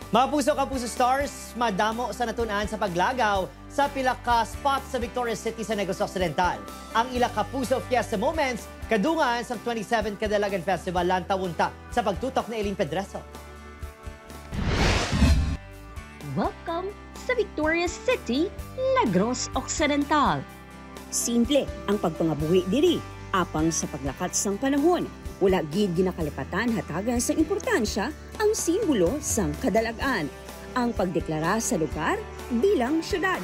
Mga puso Kapuso Stars, madamo sa natunan sa paglagaw sa pila ka spot sa Victoria City sa Negros Occidental. Ang ila Kapuso Fiesta Moments, kadungan sa 27th Kadalagan Festival lantawunta sa pagtutok ni Eileen Pedreso. Welcome sa Victoria City, Negros Occidental. Simple ang pagpangabuhi diri, apang sa paglakat sang panahon. Wala gid ginakalipatan hatagan sa importansya ang simbolo sang kadalagan, ang pagdeklara sa lugar bilang syudad.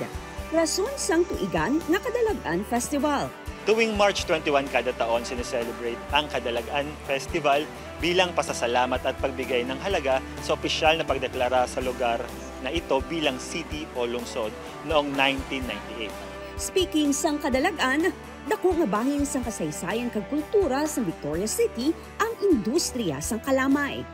Rason sang tuigan nga Kadalagan Festival. Tuwing March 21 kada taon sineselebrate ang Kadalagan Festival bilang pasasalamat at pagbigay ng halaga sa opisyal na pagdeklara sa lugar na ito bilang city o lungsod noong 1998. Speaking sang kadalagan, dako nga bahin sang kasaysayan kag kultura sa Victoria City ang industriya sang kalamay.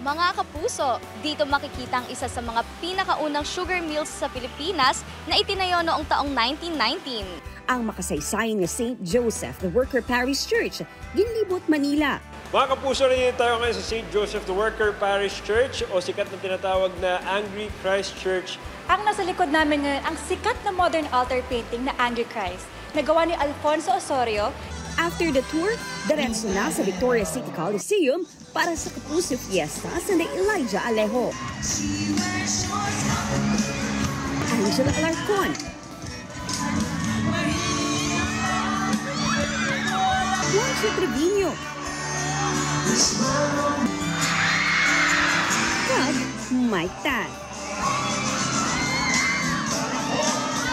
Mga kapuso, dito makikita ang isa sa mga pinakaunang sugar mills sa Pilipinas na itinayo noong taong 1919. Ang makasaysayan nga St. Joseph the Worker Parish Church, Ginlibot, Manila. Mga kapuso, rin tayo ngayon sa St. Joseph the Worker Parish Church o sikat na tinatawag na Angry Christ Church. Ang nasa likod namin ngayon, ang sikat na modern altar painting na Angry Christ, nagawa ni Alfonso Osorio. After the tour, diretso na sa Victoria City Coliseum para sa Kapuso Fiesta sa Elijah Alejo. Angela Alarcon. Juancho Trevino. Kag Mike Tan.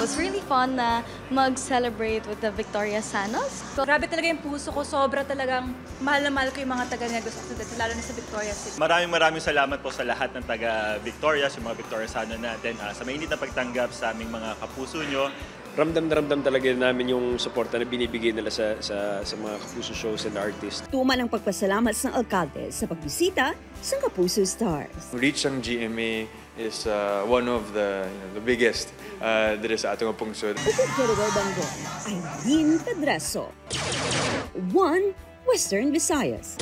It was really fun na mag-celebrate with the Victoria Sanos. Grabe talaga yung puso ko, sobra talagang mahal na mahal ko yung mga taga-Negros Occidental, lalo na sa Victoria City. Maraming salamat po sa lahat ng taga-Victoria, yung mga Victoria Sano natin, sa mainit na pagtanggap sa aming mga kapuso nyo. Ramdam na ramdam talaga namin yung suporta na binibigay nila sa mga kapuso shows and artists. Tuman ang pagpasalamat ng alkalde sa pagbisita sa Kapuso Stars. Reach ang GMA is one of the biggest dito sa atong pungsod. Ukod Kerugor Bangon, Eileen Pedreso. One Western Visayas.